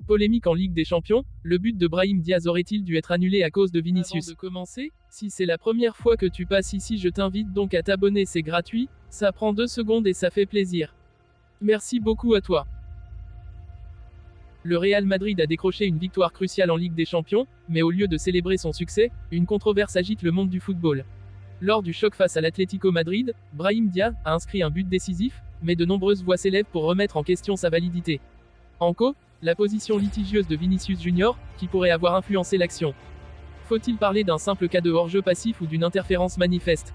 Polémique en Ligue des Champions, le but de Brahim Diaz aurait-il dû être annulé à cause de Vinicius? Avant de commencer, si c'est la première fois que tu passes ici, je t'invite donc à t'abonner, c'est gratuit, ça prend 2 secondes et ça fait plaisir. Merci beaucoup à toi. Le Real Madrid a décroché une victoire cruciale en Ligue des Champions, mais au lieu de célébrer son succès, une controverse agite le monde du football. Lors du choc face à l'Atlético Madrid, Brahim Diaz a inscrit un but décisif, mais de nombreuses voix s'élèvent pour remettre en question sa validité. En cause, la position litigieuse de Vinicius Junior, qui pourrait avoir influencé l'action. Faut-il parler d'un simple cas de hors-jeu passif ou d'une interférence manifeste?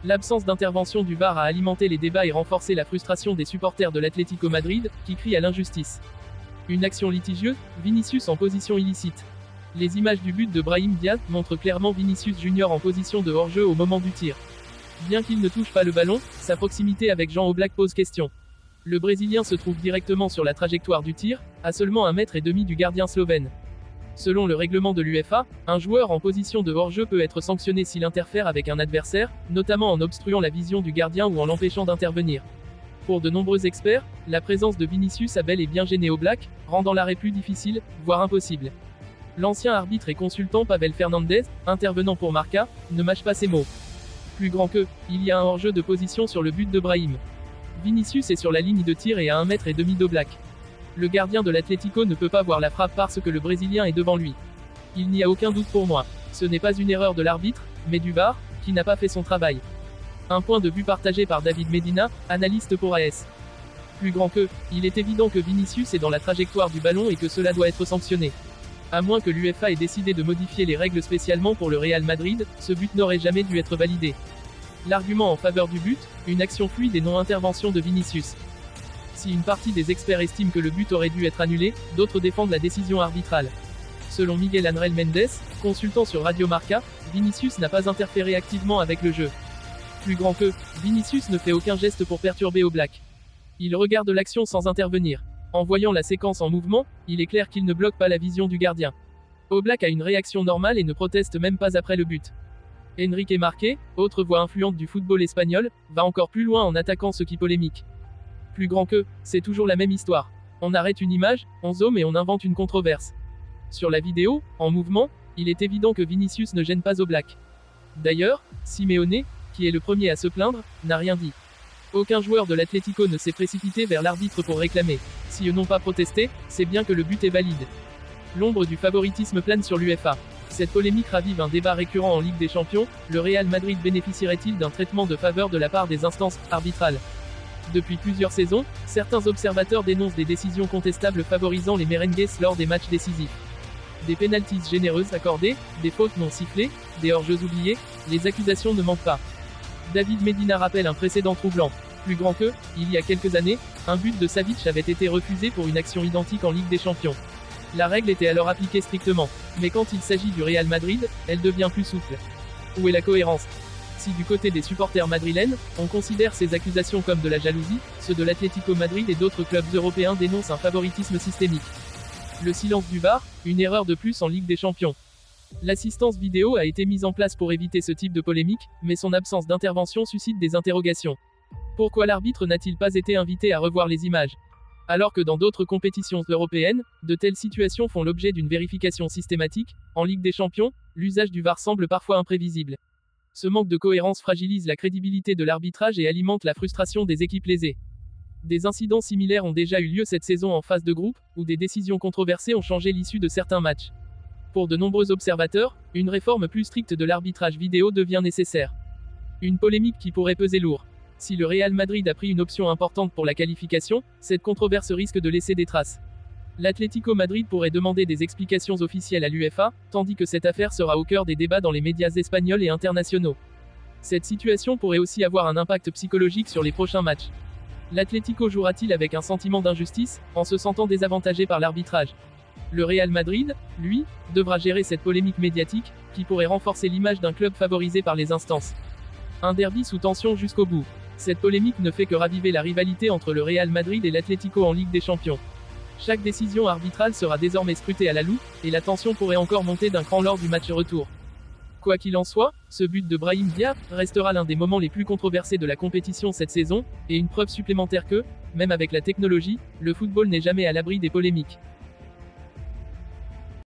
L'absence d'intervention du VAR a alimenté les débats et renforcé la frustration des supporters de l'Atlético Madrid, qui crient à l'injustice. Une action litigieuse, Vinicius en position illicite. Les images du but de Brahim Diaz montrent clairement Vinicius Junior en position de hors-jeu au moment du tir. Bien qu'il ne touche pas le ballon, sa proximité avec Jean Oblak pose question. Le Brésilien se trouve directement sur la trajectoire du tir, à seulement 1,5 m du gardien slovène. Selon le règlement de l'UEFA, un joueur en position de hors-jeu peut être sanctionné s'il interfère avec un adversaire, notamment en obstruant la vision du gardien ou en l'empêchant d'intervenir. Pour de nombreux experts, la présence de Vinicius a bel et bien gêné Oblak, rendant l'arrêt plus difficile, voire impossible. L'ancien arbitre et consultant Pavel Fernandez, intervenant pour Marca, ne mâche pas ses mots. Plus grand que, il y a un hors-jeu de position sur le but de Brahim. Vinicius est sur la ligne de tir et à 1,5 m d'Oblak. Le gardien de l'Atlético ne peut pas voir la frappe parce que le Brésilien est devant lui. Il n'y a aucun doute pour moi. Ce n'est pas une erreur de l'arbitre, mais du VAR, qui n'a pas fait son travail. Un point de vue partagé par David Medina, analyste pour AS. Plus grand que, il est évident que Vinicius est dans la trajectoire du ballon et que cela doit être sanctionné. À moins que l'UEFA ait décidé de modifier les règles spécialement pour le Real Madrid, ce but n'aurait jamais dû être validé. L'argument en faveur du but, une action fluide et non-intervention de Vinicius. Si une partie des experts estiment que le but aurait dû être annulé, d'autres défendent la décision arbitrale. Selon Miguel Ángel Mendes, consultant sur Radio Marca, Vinicius n'a pas interféré activement avec le jeu. Plus grand que, Vinicius ne fait aucun geste pour perturber Oblak. Il regarde l'action sans intervenir. En voyant la séquence en mouvement, il est clair qu'il ne bloque pas la vision du gardien. Oblak a une réaction normale et ne proteste même pas après le but. Enrique Marqué, autre voix influente du football espagnol, va encore plus loin en attaquant ce qui polémique. Plus grand que, c'est toujours la même histoire. On arrête une image, on zoome et on invente une controverse. Sur la vidéo, en mouvement, il est évident que Vinicius ne gêne pas Oblak. D'ailleurs, Simeone, qui est le premier à se plaindre, n'a rien dit. Aucun joueur de l'Atlético ne s'est précipité vers l'arbitre pour réclamer. Si eux n'ont pas protesté, c'est bien que le but est valide. L'ombre du favoritisme plane sur l'UEFA. Cette polémique ravive un débat récurrent en Ligue des Champions, le Real Madrid bénéficierait-il d'un traitement de faveur de la part des instances arbitrales? Depuis plusieurs saisons, certains observateurs dénoncent des décisions contestables favorisant les merengues lors des matchs décisifs. Des pénaltys généreuses accordées, des fautes non sifflées, des hors-jeux oubliés, les accusations ne manquent pas. David Medina rappelle un précédent troublant. Plus grand que, il y a quelques années, un but de Savic avait été refusé pour une action identique en Ligue des Champions. La règle était alors appliquée strictement. Mais quand il s'agit du Real Madrid, elle devient plus souple. Où est la cohérence? Si du côté des supporters madrilènes, on considère ces accusations comme de la jalousie, ceux de l'Atlético Madrid et d'autres clubs européens dénoncent un favoritisme systémique. Le silence du VAR, une erreur de plus en Ligue des Champions. L'assistance vidéo a été mise en place pour éviter ce type de polémique, mais son absence d'intervention suscite des interrogations. Pourquoi l'arbitre n'a-t-il pas été invité à revoir les images? Alors que dans d'autres compétitions européennes, de telles situations font l'objet d'une vérification systématique, en Ligue des Champions, l'usage du VAR semble parfois imprévisible. Ce manque de cohérence fragilise la crédibilité de l'arbitrage et alimente la frustration des équipes lésées. Des incidents similaires ont déjà eu lieu cette saison en phase de groupe, où des décisions controversées ont changé l'issue de certains matchs. Pour de nombreux observateurs, une réforme plus stricte de l'arbitrage vidéo devient nécessaire. Une polémique qui pourrait peser lourd. Si le Real Madrid a pris une option importante pour la qualification, cette controverse risque de laisser des traces. L'Atlético Madrid pourrait demander des explications officielles à l'UEFA, tandis que cette affaire sera au cœur des débats dans les médias espagnols et internationaux. Cette situation pourrait aussi avoir un impact psychologique sur les prochains matchs. L'Atlético jouera-t-il avec un sentiment d'injustice, en se sentant désavantagé par l'arbitrage? Le Real Madrid, lui, devra gérer cette polémique médiatique, qui pourrait renforcer l'image d'un club favorisé par les instances. Un derby sous tension jusqu'au bout. Cette polémique ne fait que raviver la rivalité entre le Real Madrid et l'Atlético en Ligue des Champions. Chaque décision arbitrale sera désormais scrutée à la loupe, et la tension pourrait encore monter d'un cran lors du match retour. Quoi qu'il en soit, ce but de Brahim Diaz restera l'un des moments les plus controversés de la compétition cette saison, et une preuve supplémentaire que, même avec la technologie, le football n'est jamais à l'abri des polémiques.